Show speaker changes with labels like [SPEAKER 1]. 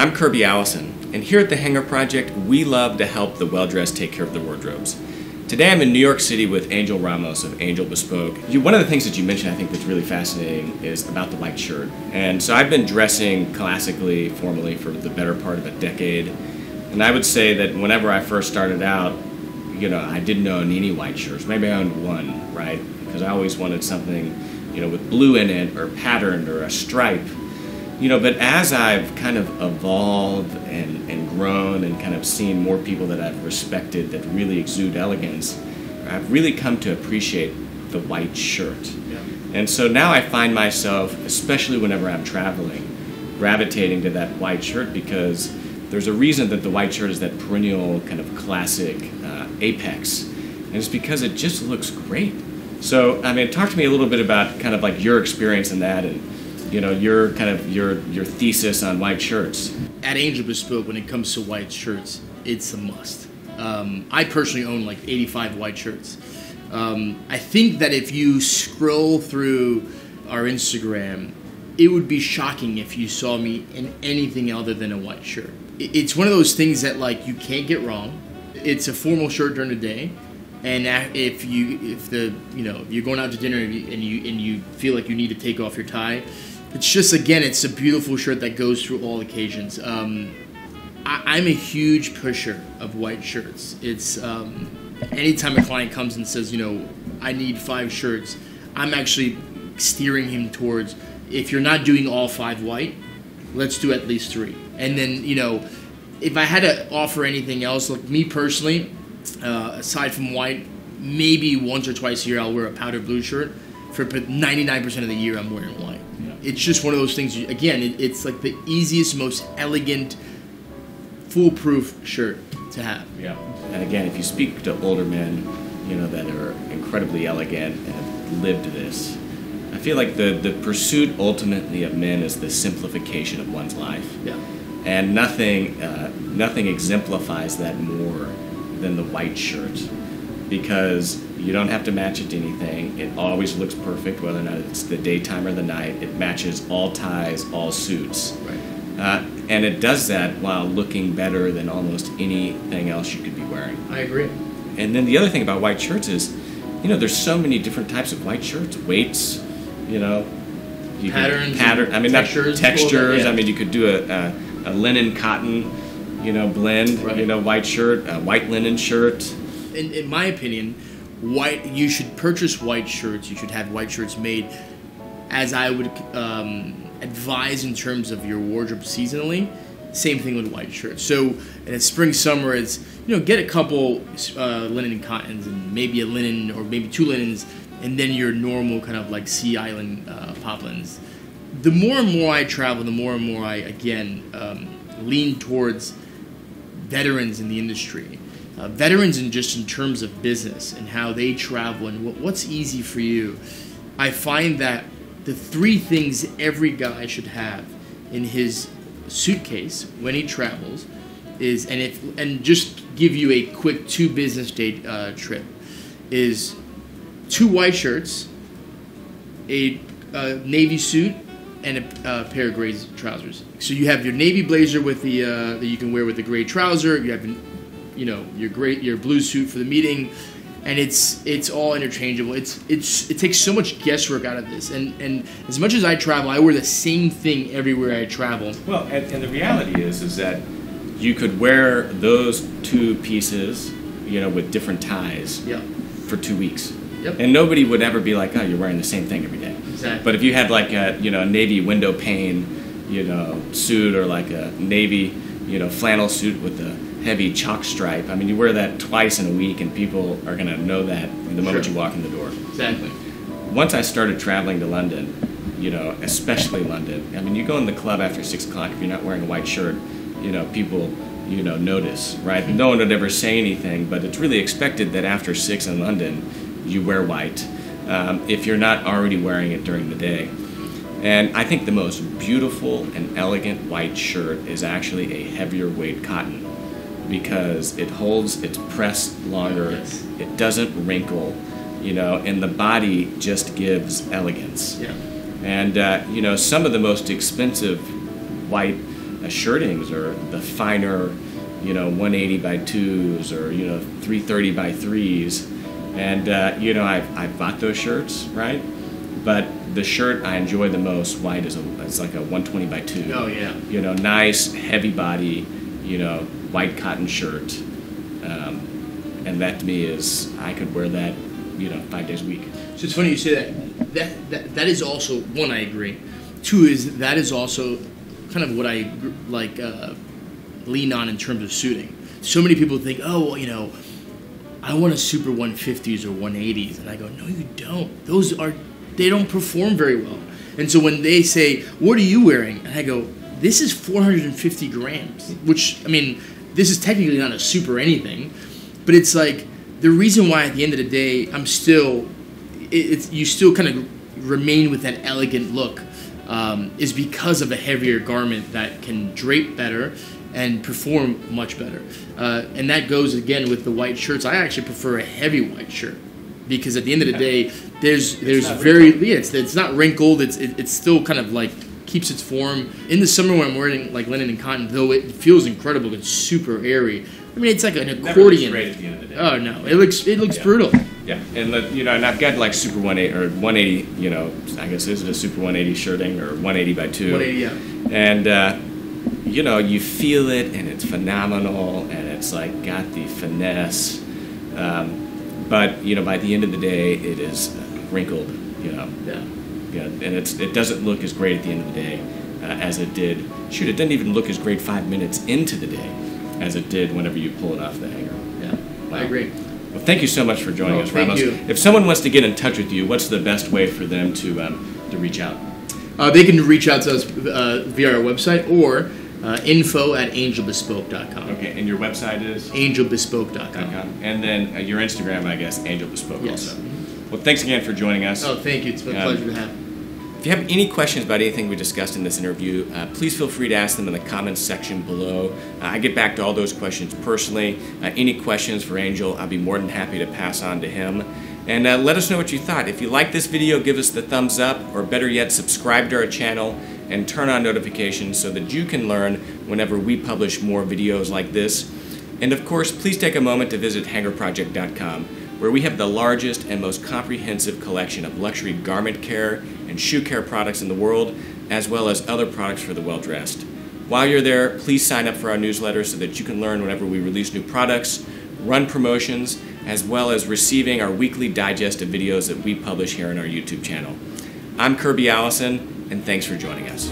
[SPEAKER 1] I'm Kirby Allison, and here at the Hangar Project, we love to help the well-dressed take care of their wardrobes. Today I'm in New York City with Angel Ramos of Angel Bespoke. One of the things that you mentioned I think that's really fascinating is about the white shirt. And so I've been dressing classically, formally, for the better part of a decade. And I would say that whenever I first started out, I didn't own any white shirts. Maybe I owned one, right? Because I always wanted something, with blue in it or patterned or a stripe. But as I've kind of evolved and grown and kind of seen more people that I've respected that really exude elegance, I've really come to appreciate the white shirt. Yeah. And so now I find myself, especially whenever I'm traveling, gravitating to that white shirt because there's a reason that the white shirt is that perennial kind of classic apex. And it's because it just looks great. So, talk to me a little bit about kind of like your experience in that and your kind of your thesis on white shirts.
[SPEAKER 2] At Angel Bespoke, when it comes to white shirts, it's a must. I personally own like 85 white shirts. I think that if you scroll through our Instagram, it would be shocking if you saw me in anything other than a white shirt. It's one of those things that like you can't get wrong. It's a formal shirt during the day. And if you're going out to dinner and you feel like you need to take off your tie, it's a beautiful shirt that goes through all occasions. I'm a huge pusher of white shirts. It's anytime a client comes and says, I need 5 shirts, I'm actually steering him towards, if you're not doing all 5 white, let's do at least 3. And then, if I had to offer anything else, like me personally, aside from white, maybe once or twice a year I'll wear a powder blue shirt. For 99% of the year I'm wearing white. Yeah. It's just one of those things, it's like the easiest, most elegant, foolproof shirt to have.
[SPEAKER 1] Yeah. And again, if you speak to older men, that are incredibly elegant and have lived this, I feel like the pursuit ultimately of men is the simplification of one's life.
[SPEAKER 2] Yeah.
[SPEAKER 1] And nothing exemplifies that more than the white shirt, because you don't have to match it to anything. It always looks perfect, whether or not it's the daytime or the night. It matches all ties, all suits.
[SPEAKER 2] Right.
[SPEAKER 1] And it does that while looking better than almost anything else you could be wearing.
[SPEAKER 2] I agree.
[SPEAKER 1] And then the other thing about white shirts is, there's so many different types of white shirts, weights,
[SPEAKER 2] patterns,
[SPEAKER 1] textures.
[SPEAKER 2] Yeah.
[SPEAKER 1] You could do a linen cotton, blend,
[SPEAKER 2] right.
[SPEAKER 1] White shirt, a white linen shirt.
[SPEAKER 2] In my opinion, you should purchase white shirts. You should have white shirts made, as I would advise in terms of your wardrobe seasonally. Same thing with white shirts. So in spring, summer, it's get a couple linen and cottons and maybe a linen or maybe 2 linens, and then your normal kind of like Sea Island poplins. The more and more I travel, the more and more I lean towards veterans in the industry. Veterans in terms of business and how they travel and what's easy for you. I find that the 3 things every guy should have in his suitcase when he travels is, and just give you a quick 2 business day trip, is 2 white shirts, a navy suit, and a pair of gray trousers. So you have your navy blazer with the that you can wear with the gray trouser. You have your blue suit for the meeting, and it's all interchangeable. It takes so much guesswork out of this. And as much as I travel, I wear the same thing everywhere I travel.
[SPEAKER 1] Well, and the reality is that you could wear those 2 pieces, with different ties,
[SPEAKER 2] yeah,
[SPEAKER 1] for 2 weeks.
[SPEAKER 2] Yep.
[SPEAKER 1] And nobody would ever be like, oh, you're wearing the same thing every day.
[SPEAKER 2] Exactly.
[SPEAKER 1] But if you had like a navy window pane, suit, or like a navy, flannel suit with a heavy chalk stripe, you wear that twice in a week and people are going to know that the moment you walk in the door.
[SPEAKER 2] Exactly.
[SPEAKER 1] Once I started traveling to London, especially London, you go in the club after 6 o'clock, if you're not wearing a white shirt, people, notice, right? No one would ever say anything, but it's really expected that after 6 in London, you wear white, if you're not already wearing it during the day. And I think the most beautiful and elegant white shirt is actually a heavier weight cotton, because it's pressed longer,
[SPEAKER 2] yes.
[SPEAKER 1] It doesn't wrinkle, and the body just gives elegance.
[SPEAKER 2] Yeah.
[SPEAKER 1] And, some of the most expensive white shirtings or the finer, 180 by 2s or 330 by 3s, and I've bought those shirts, right? But the shirt I enjoy the most, white, it's like a 120 by 2.
[SPEAKER 2] Oh yeah.
[SPEAKER 1] Nice heavy body, white cotton shirt, and that to me is, I could wear that 5 days a week.
[SPEAKER 2] So it's funny you say that. That is also, one, I agree. Two is that is also kind of what I lean on in terms of suiting. So many people think, oh, well, I want a super 150s or 180s, and I go, no, you don't. They don't perform very well. And so when they say, what are you wearing? And I go, this is 450 grams, which, I mean, this is technically not a super anything, but it's like the reason why at the end of the day you still kind of remain with that elegant look is because of a heavier garment that can drape better and perform much better. And that goes again with the white shirts. I actually prefer a heavy white shirt because at the end of the day, it's not wrinkled. It's still kind of like keeps its form. In the summer when I'm wearing like linen and cotton, though it feels incredible, it's super airy. I mean, it's like an accordion.
[SPEAKER 1] Never looks great at the end of the day.
[SPEAKER 2] Oh no, it looks brutal.
[SPEAKER 1] Yeah, and and I've got like super 180 or 180. I guess is it a super 180 shirting or 180 by 2?
[SPEAKER 2] 180, yeah.
[SPEAKER 1] And you feel it, and it's phenomenal, and it's like got the finesse. But by the end of the day, it is wrinkled. Yeah, and it doesn't look as great at the end of the day as it did. Shoot, it doesn't even look as great 5 minutes into the day as it did whenever you pull it off the hanger.
[SPEAKER 2] Yeah, wow. I agree.
[SPEAKER 1] Well, thank you so much for joining us, Ramos.
[SPEAKER 2] Thank you.
[SPEAKER 1] If someone wants to get in touch with you, what's the best way for them to reach out?
[SPEAKER 2] They can reach out to us via our website or info@angelbespoke.com.
[SPEAKER 1] Okay, and your website is?
[SPEAKER 2] angelbespoke.com.
[SPEAKER 1] And then your Instagram, I guess, Angel Bespoke
[SPEAKER 2] yes.
[SPEAKER 1] also. Well, thanks again for joining us.
[SPEAKER 2] Oh, thank you. It's been a pleasure to have.
[SPEAKER 1] If you have any questions about anything we discussed in this interview, please feel free to ask them in the comments section below. I get back to all those questions personally. Any questions for Angel, I'll be more than happy to pass on to him. And let us know what you thought. If you like this video, give us the thumbs up, or better yet, subscribe to our channel and turn on notifications so that you can learn whenever we publish more videos like this. And of course, please take a moment to visit hangerproject.com, where we have the largest and most comprehensive collection of luxury garment care and shoe care products in the world, as well as other products for the well-dressed. While you're there, please sign up for our newsletter so that you can learn whenever we release new products, run promotions, as well as receiving our weekly digest of videos that we publish here on our YouTube channel. I'm Kirby Allison, and thanks for joining us.